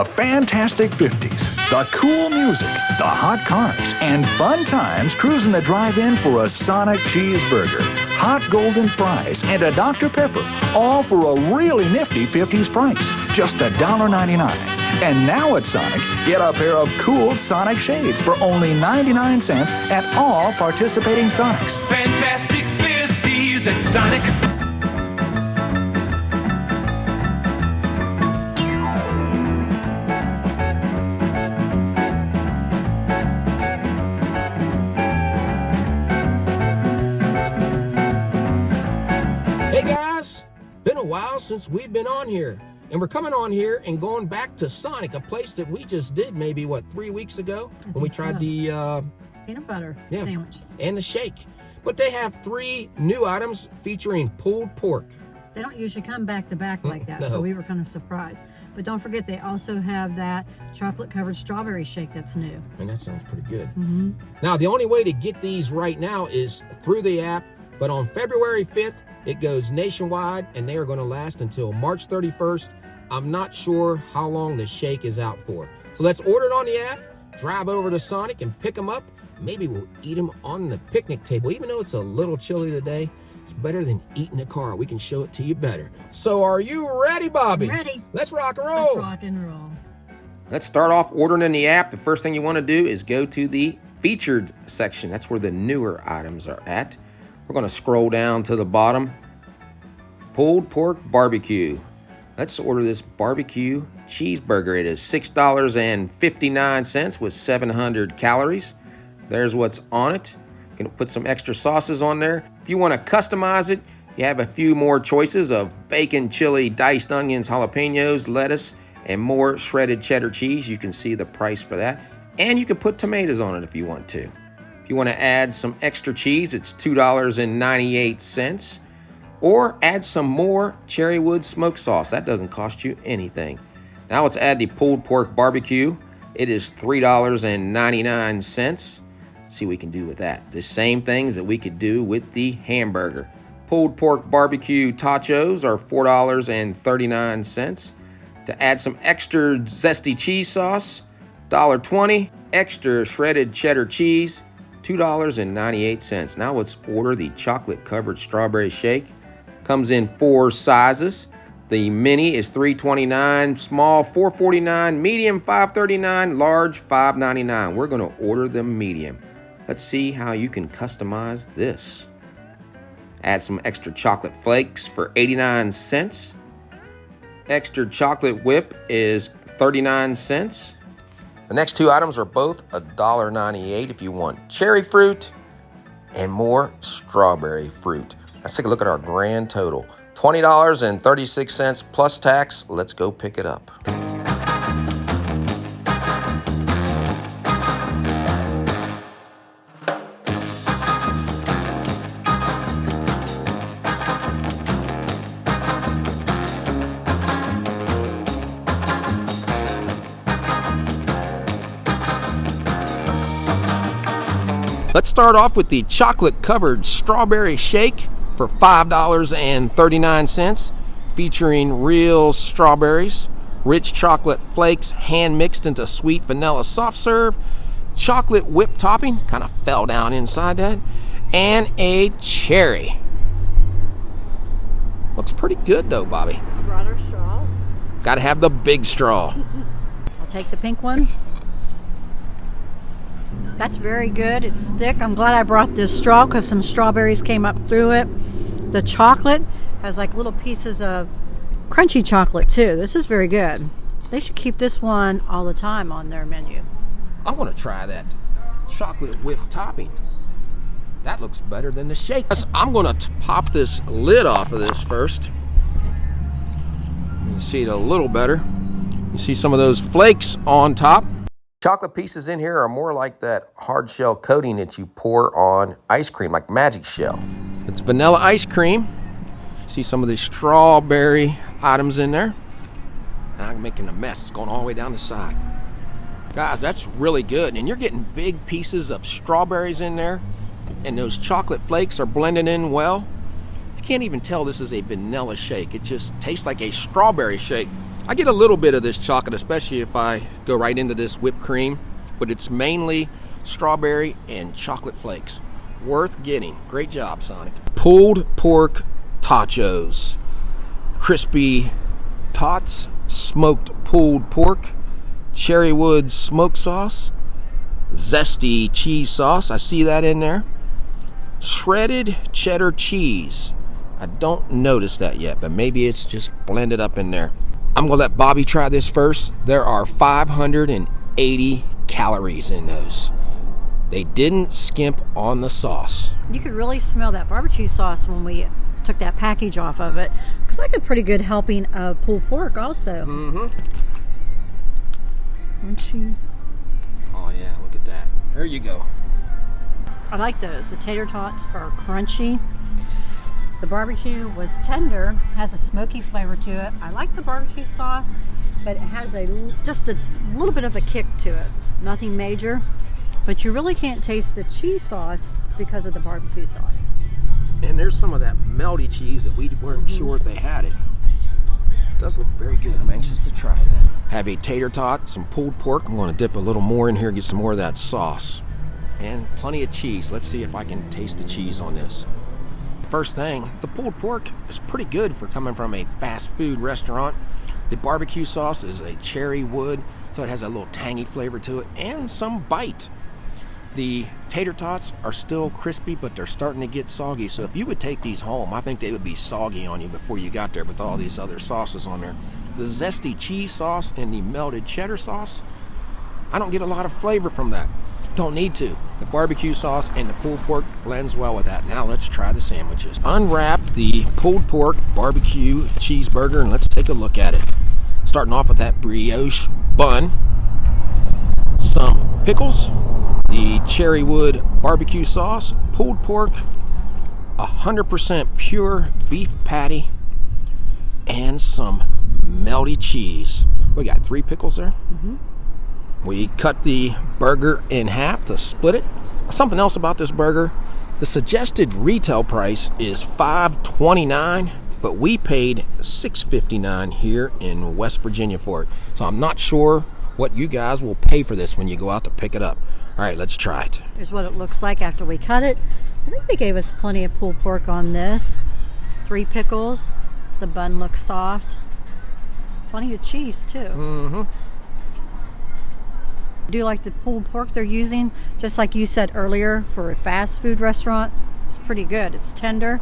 The fantastic 50s, the cool music, the hot cars, and fun times cruising the drive-in for a Sonic cheeseburger, hot golden fries, and a Dr. Pepper, all for a really nifty 50s price, just $1.99. And now at Sonic, get a pair of cool Sonic shades for only 99 cents at all participating Sonics. Fantastic 50s at Sonic. Hey guys, been a while since we've been on here, and we're coming on here and going back to Sonic, a place that we just did maybe, 3 weeks ago when we tried the peanut butter sandwich and the shake. But they have 3 new items featuring pulled pork. They don't usually come back to back like that, No. so we were kind of surprised. But don't forget, they also have that chocolate-covered strawberry shake that's new. And that sounds pretty good. Now, the only way to get these right now is through the app, but on February 5th, it goes nationwide, and they are going to last until March 31st. I'm not sure how long the shake is out for. So let's order it on the app, drive over to Sonic and pick them up. Maybe we'll eat them on the picnic table. Even though it's a little chilly today, it's better than eating in a car. We can show it to you better. So are you ready, Bobby? Ready. Let's rock and roll. Let's rock and roll. Let's start off ordering in the app. The first thing you want to do is go to the featured section. That's where the newer items are at. We're going to scroll down to the bottom. Pulled pork barbecue. Let's order this barbecue cheeseburger. It is $6.59 with 700 calories. There's what's on it. You can put some extra sauces on there. If you want to customize it, you have a few more choices of bacon, chili, diced onions, jalapenos, lettuce, and more shredded cheddar cheese. You can see the price for that. And you can put tomatoes on it if you want to. If you want to add some extra cheese, it's $2.98. Or add some more cherrywood smoked sauce. That doesn't cost you anything. Now let's add the pulled pork barbecue. It is $3.99. See what we can do with that. The same things that we could do with the hamburger. Pulled pork barbecue totchos are $4.39. To add some extra zesty cheese sauce, $1.20. Extra shredded cheddar cheese, $2.98. Now let's order the chocolate covered strawberry shake. Comes in 4 sizes. The mini is $3.29, small $4.49, medium $5.39, large $5.99. We're going to order the medium. Let's see how you can customize this. Add some extra chocolate flakes for 89 cents. Extra chocolate whip is 39 cents. The next 2 items are both $1.98 if you want cherry fruit and more strawberry fruit. Let's take a look at our grand total. $20.36 plus tax. Let's go pick it up. Let's start off with the chocolate-covered strawberry shake for $5.39, featuring real strawberries, rich chocolate flakes hand-mixed into sweet vanilla soft serve, chocolate whip topping, kind of fell down inside that, and a cherry. Looks pretty good though, Bobby. Brought our straws. Gotta have the big straw. I'll take the pink one. That's very good. It's thick. I'm glad I brought this straw because some strawberries came up through it. The chocolate has like little pieces of crunchy chocolate too. This is very good. They should keep this one all the time on their menu. I want to try that chocolate whip topping. That looks better than the shake. I'm going to pop this lid off of this first. You can see it a little better. You see some of those flakes on top. Chocolate pieces in here are more like that hard shell coating that you pour on ice cream, like Magic Shell. It's vanilla ice cream. See some of the strawberry items in there. And I'm making a mess. It's going all the way down the side. Guys, that's really good. And you're getting big pieces of strawberries in there. And those chocolate flakes are blending in well. You can't even tell this is a vanilla shake. It just tastes like a strawberry shake. I get a little bit of this chocolate, especially if I go right into this whipped cream, but it's mainly strawberry and chocolate flakes. Worth getting. Great job, Sonic. Pulled pork totchos. Crispy tots, smoked pulled pork, cherry wood smoke sauce, zesty cheese sauce, I see that in there, shredded cheddar cheese. I don't notice that yet, but maybe it's just blended up in there. I'm gonna let Bobby try this first. There are 580 calories in those. They didn't skimp on the sauce. You could really smell that barbecue sauce when we took that package off of it. Looks like a pretty good helping of pulled pork also. Crunchy. Oh yeah, look at that. There you go. I like those. The tater tots are crunchy. The barbecue was tender, has a smoky flavor to it. I like the barbecue sauce, but it has just a little bit of a kick to it. Nothing major, but you really can't taste the cheese sauce because of the barbecue sauce. And there's some of that melty cheese that we weren't sure if they had it. It does look very good. I'm anxious to try that. Have a tater tot, some pulled pork. I'm going to dip a little more in here, get some more of that sauce. And plenty of cheese. Let's see if I can taste the cheese on this. First thing, the pulled pork is pretty good for coming from a fast food restaurant. The barbecue sauce is a cherry wood, so it has a little tangy flavor to it and some bite. The tater tots are still crispy, but they're starting to get soggy. So if you would take these home, I think they would be soggy on you before you got there with all these other sauces on there. The zesty cheese sauce and the melted cheddar sauce, I don't get a lot of flavor from that. Don't need to. The barbecue sauce and the pulled pork blends well with that. Now let's try the sandwiches. Unwrap the pulled pork barbecue cheeseburger and let's take a look at it. Starting off with that brioche bun, some pickles, the cherry wood barbecue sauce, pulled pork, 100% pure beef patty, and some melty cheese. We got 3 pickles there. We cut the burger in half to split it. Something else about this burger, the suggested retail price is $5.29, but we paid $6.59 here in West Virginia for it. So I'm not sure what you guys will pay for this when you go out to pick it up. All right, let's try it. Here's what it looks like after we cut it. I think they gave us plenty of pulled pork on this. 3 pickles. The bun looks soft. Plenty of cheese too. I do like the pulled pork they're using, just like you said earlier, for a fast food restaurant. It's pretty good. It's tender.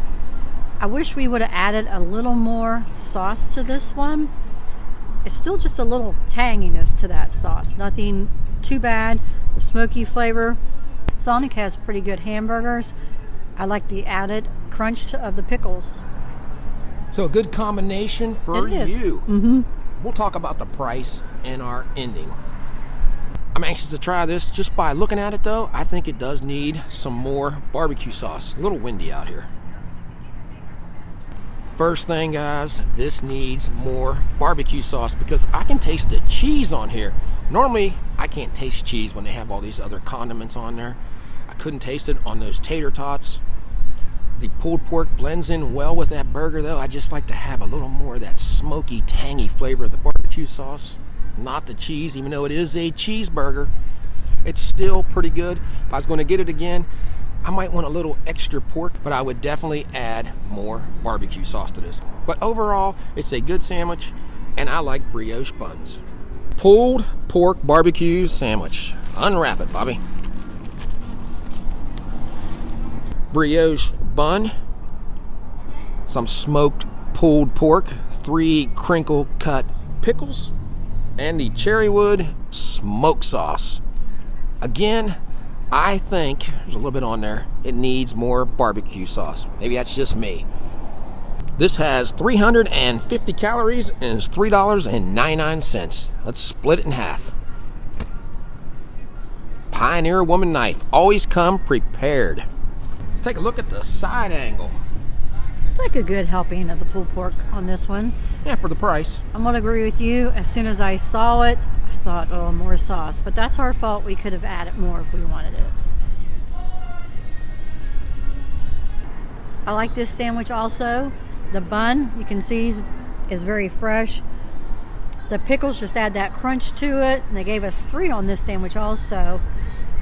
I wish we would have added a little more sauce to this one. It's still just a little tanginess to that sauce. Nothing too bad. The smoky flavor. Sonic has pretty good hamburgers. I like the added crunch of the pickles. So a good combination for you. We'll talk about the price in our ending. I'm anxious to try this. Just by looking at it though, I think it does need some more barbecue sauce. A little windy out here. First thing guys, this needs more barbecue sauce because I can taste the cheese on here. Normally, I can't taste cheese when they have all these other condiments on there. I couldn't taste it on those tater tots. The pulled pork blends in well with that burger though. I just like to have a little more of that smoky, tangy flavor of the barbecue sauce. Not the cheese, even though it is a cheeseburger. It's still pretty good. If I was going to get it again, I might want a little extra pork, but I would definitely add more barbecue sauce to this. But overall, it's a good sandwich, and I like brioche buns. Pulled pork barbecue sandwich. Unwrap it, Bobby. Brioche bun, some smoked pulled pork, 3 crinkle cut pickles, and the cherrywood smoke sauce. Again, I think there's a little bit on there. It needs more barbecue sauce. Maybe that's just me. This has 350 calories and is $3.99. Let's split it in half. Pioneer Woman knife. Always come prepared. Let's take a look at the side angle. It's like a good helping of the pulled pork on this one. Yeah, for the price. I'm going to agree with you. As soon as I saw it, I thought, oh, more sauce. But that's our fault. We could have added more if we wanted it. I like this sandwich also. The bun, you can see, is very fresh. The pickles just add that crunch to it, and they gave us 3 on this sandwich also.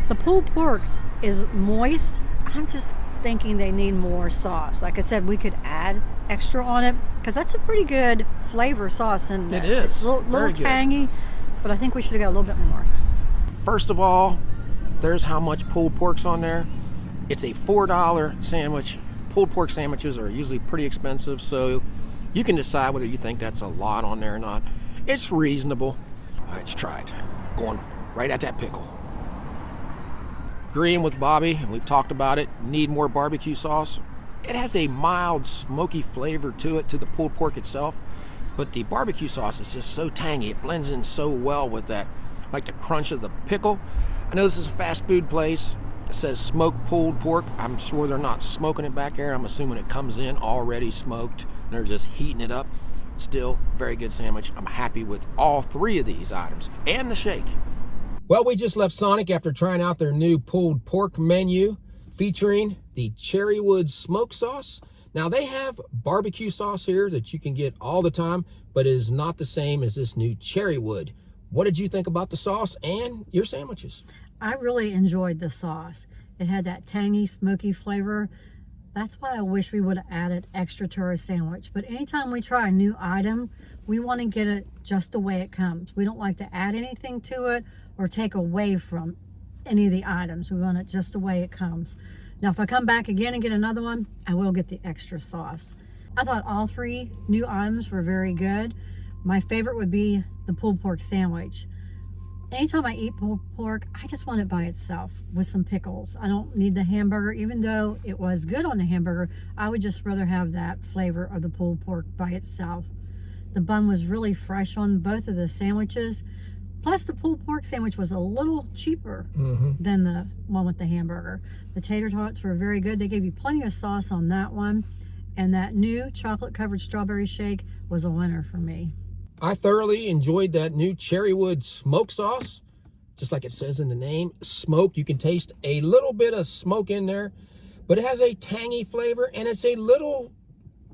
The pulled pork is moist. I'm just thinking they need more sauce. Like I said, we could add extra on it because that's a pretty good flavor sauce, and it is. It's a little tangy, but I think we should have got a little bit more. First of all, there's how much pulled pork's on there. It's a $4 sandwich. Pulled pork sandwiches are usually pretty expensive, so you can decide whether you think that's a lot on there or not. It's reasonable. Let's try it. Going right at that pickle. Agreeing with Bobby, and we've talked about it, need more barbecue sauce. It has a mild smoky flavor to it, to the pulled pork itself, but the barbecue sauce is just so tangy. It blends in so well with that, like the crunch of the pickle. I know this is a fast food place. It says smoked pulled pork. I'm sure they're not smoking it back there. I'm assuming it comes in already smoked, and they're just heating it up. Still, very good sandwich. I'm happy with all 3 of these items, and the shake. Well, we just left Sonic after trying out their new pulled pork menu featuring the Cherrywood smoke sauce. Now, they have barbecue sauce here that you can get all the time, but it is not the same as this new Cherrywood. What did you think about the sauce and your sandwiches? I really enjoyed the sauce. It had that tangy, smoky flavor. That's why I wish we would have added extra to our sandwich. But anytime we try a new item, we want to get it just the way it comes. We don't like to add anything to it or take away from any of the items. We want it just the way it comes. Now, if I come back again and get another one, I will get the extra sauce. I thought all 3 new items were very good. My favorite would be the pulled pork sandwich. Anytime I eat pulled pork, I just want it by itself with some pickles. I don't need the hamburger. Even though it was good on the hamburger, I would just rather have that flavor of the pulled pork by itself. The bun was really fresh on both of the sandwiches. Plus, the pulled pork sandwich was a little cheaper than the one with the hamburger. The tater tots were very good. They gave you plenty of sauce on that one. And that new chocolate-covered strawberry shake was a winner for me. I thoroughly enjoyed that new Cherrywood smoke sauce. Just like it says in the name, smoked. You can taste a little bit of smoke in there, but it has a tangy flavor, and it's a little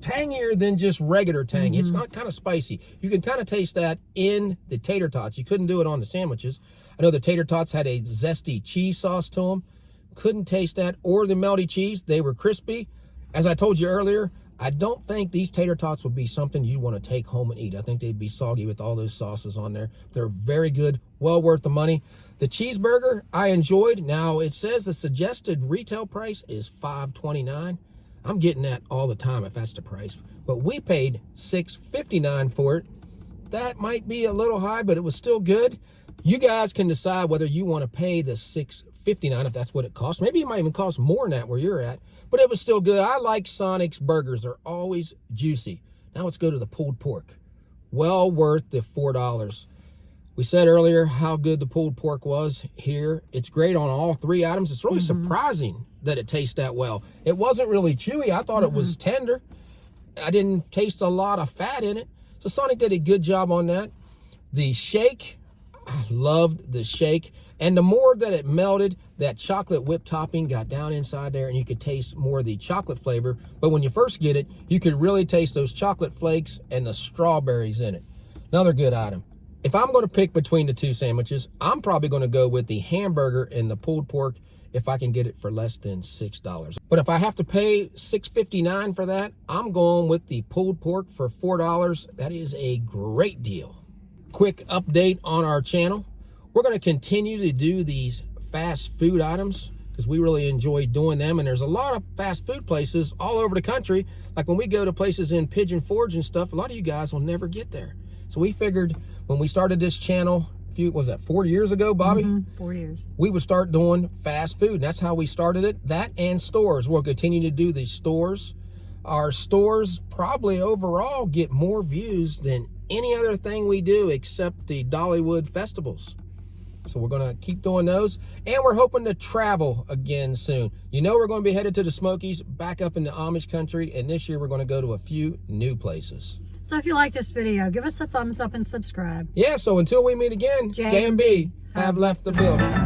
tangier than just regular tangy. It's not kind of spicy. You can kind of taste that in the tater tots. You couldn't do it on the sandwiches. I know the tater tots had a zesty cheese sauce to them. Couldn't taste that, or the melty cheese. They were crispy. As I told you earlier, I don't think these tater tots would be something you want to take home and eat. I think they'd be soggy with all those sauces on there. They're very good, well worth the money. The cheeseburger I enjoyed. Now, it says the suggested retail price is $5.29. I'm getting that all the time if that's the price. But we paid $6.59 for it. That might be a little high, but it was still good. You guys can decide whether you want to pay the $6.59 if that's what it costs. Maybe it might even cost more than that where you're at. But it was still good. I like Sonic's burgers. They're always juicy. Now let's go to the pulled pork. Well worth the $4. We said earlier how good the pulled pork was here. It's great on all 3 items. It's really surprising that it tastes that well. It wasn't really chewy. I thought it was tender. I didn't taste a lot of fat in it. So Sonic did a good job on that. The shake, I loved the shake. And the more that it melted, that chocolate whipped topping got down inside there, and you could taste more of the chocolate flavor. But when you first get it, you could really taste those chocolate flakes and the strawberries in it. Another good item. If I'm going to pick between the 2 sandwiches, I'm probably going to go with the hamburger and the pulled pork if I can get it for less than $6. But if I have to pay $6.59 for that, I'm going with the pulled pork for $4. That is a great deal. Quick update on our channel. We're going to continue to do these fast food items because we really enjoy doing them. And there's a lot of fast food places all over the country. Like when we go to places in Pigeon Forge and stuff, a lot of you guys will never get there. So we figured when we started this channel, was that 4 years ago, Bobby? 4 years. We would start doing fast food. And that's how we started it. That and stores. We'll continue to do the stores. Our stores probably overall get more views than any other thing we do except the Dollywood festivals. So we're going to keep doing those. And we're hoping to travel again soon. You know we're going to be headed to the Smokies, back up in the Amish country. And this year we're going to go to a few new places. So if you like this video, give us a thumbs up and subscribe. Yeah, so until we meet again, J&B have left the building.